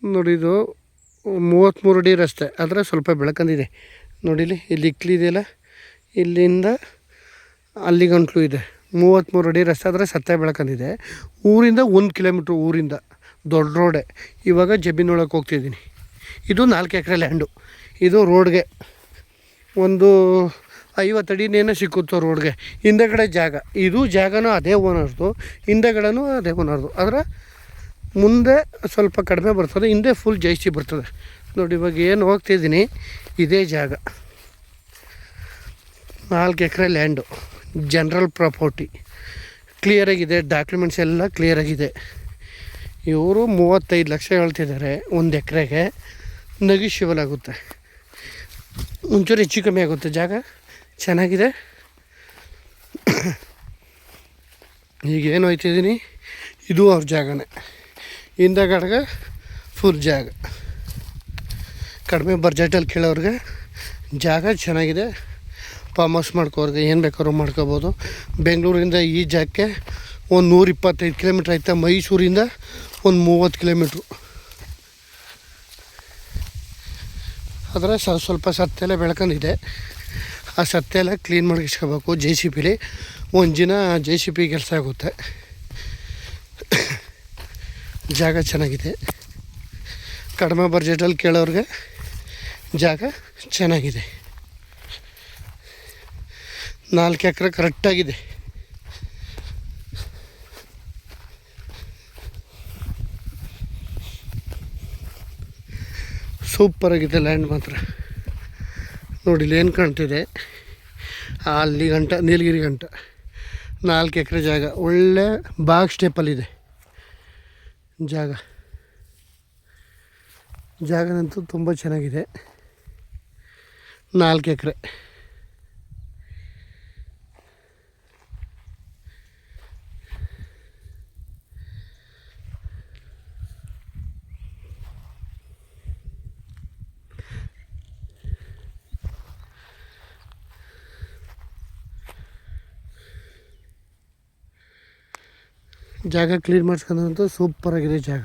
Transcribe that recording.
ನೋಡಿ ಇದು 33 ಅಡಿ ರಸ್ತೆ, ಆದರೆ ಸ್ವಲ್ಪ ಬೆಳಕಂದಿದೆ. ನೋಡಿಲಿ ಇಲ್ಲಿ ಇಕ್ಲಿದೆಯಲ್ಲ, ಇಲ್ಲಿಂದ ಅಲ್ಲಿ ಗಂಟ್ಲು ಇದೆ. 33 ಅಡಿ ರಸ್ತೆ ಆದರೆ ಸತ್ಯ ಬೆಳಕಂದಿದೆ. ಊರಿಂದ 1 ಕಿಲೋಮೀಟ್ರ್, ಊರಿಂದ ದೊಡ್ಡ ರೋಡೆ. ಇವಾಗ ಜಮೀನೊಳಗೆ ಹೋಗ್ತಿದ್ದೀನಿ. ಇದು 4 ಎಕರೆ ಲ್ಯಾಂಡು. ಇದು ರೋಡ್ಗೆ ಒಂದು 50 ಅಡಿನೇನೋ ಸಿಕ್ಕುತ್ತೋ ರೋಡ್ಗೆ. ಹಿಂದೆಗಡೆ ಜಾಗ, ಇದು ಜಾಗನೂ ಅದೇ ಓನರ್ದು, ಹಿಂದೆಗಡೆನೂ ಅದೇ ಓನರ್ದು. ಆದರೆ ಮುಂದೆ ಸ್ವಲ್ಪ ಕಡಿಮೆ ಬರ್ತದೆ, ಹಿಂದೆ ಫುಲ್ ಜಾಸ್ತಿ ಬರ್ತದೆ. ನೋಡಿ ಇವಾಗ ಏನು ಹೋಗ್ತಿದ್ದೀನಿ, ಇದೇ ಜಾಗ. 4 ಎಕರೆ ಲ್ಯಾಂಡು, ಜನರಲ್ ಪ್ರಾಪರ್ಟಿ, ಕ್ಲಿಯರಾಗಿದೆ. ಡಾಕ್ಯುಮೆಂಟ್ಸ್ ಎಲ್ಲ ಕ್ಲಿಯರಾಗಿದೆ. ಇವರು 35 ಲಕ್ಷ ಹೇಳ್ತಿದ್ದಾರೆ 1 ಎಕರೆಗೆ. ನೆಗೋಷಿಯಬಲ್ ಆಗುತ್ತೆ, ಒಂಚೂರು ಹೆಚ್ಚು ಕಮ್ಮಿ ಆಗುತ್ತೆ. ಜಾಗ ಚೆನ್ನಾಗಿದೆ. ಈಗ ಏನು ಹೋಯ್ತಿದ್ದೀನಿ, ಇದು ಅವ್ರ ಜಾಗನೇ. ಹಿಂದಗಡೆಗೆ ಫುಲ್ ಜಾಗ. ಕಡಿಮೆ ಬಡ್ಜೆಟಲ್ಲಿ ಕೇಳೋರಿಗೆ ಜಾಗ ಚೆನ್ನಾಗಿದೆ. ಫಾರ್ಮ್ ಹೌಸ್ ಮಾಡ್ಕೋರಿಗೆ ಏನು ಬೇಕಾದ್ರೂ ಮಾಡ್ಕೋಬೋದು. ಬೆಂಗಳೂರಿಂದ ಈ ಜಾಗಕ್ಕೆ ಒಂದು 125 ಕಿಲೋಮೀಟ್ರ್ ಆಯ್ತಾ. ಮೈಸೂರಿಂದ ಒಂದು 30 ಕಿಲೋಮೀಟ್ರು. ಆದರೆ ಸ್ವಲ್ಪ ಸತ್ತೆಲ್ಲ ಬೆಳ್ಕೊಂಡಿದೆ. ಆ ಸತ್ತೆಲ್ಲ ಕ್ಲೀನ್ ಮಾಡಿಸ್ಕೋಬೇಕು JCB. ಒಂದು ದಿನ JCB ಕೆಲಸ ಆಗುತ್ತೆ. ಜಾಗ ಚೆನ್ನಾಗಿದೆ. ಕಡಿಮೆ ಬಡ್ಜೆಟಲ್ಲಿ ಕೇಳೋರಿಗೆ ಜಾಗ ಚೆನ್ನಾಗಿದೆ. 4 ಎಕರೆ ಕರೆಕ್ಟಾಗಿದೆ. ಸೂಪರಾಗಿದೆ ಲ್ಯಾಂಡ್ ಮಾತ್ರ. ನೋಡಿ ಇಲ್ಲಿ ಏನು ಕಾಣ್ತಿದೆ, ಅಲ್ಲಿ ಗಂಟ ನೀಲಗಿರಿ ಗಂಟ 4 ಎಕರೆ ಜಾಗ. ಒಳ್ಳೆ ಬಾಗ್ ಸ್ಟೆಪ್ಪಲ್ಲಿದೆ ಜಾಗನಂತೂ ತುಂಬ ಚೆನ್ನಾಗಿದೆ. 4 ಎಕರೆ. ಜಾಗ ಕ್ಲೀನ್ ಮಾಡಿಸ್ಕೊಂಡಂತೂ ಸೂಪರಾಗಿದೆ ಜಾಗ.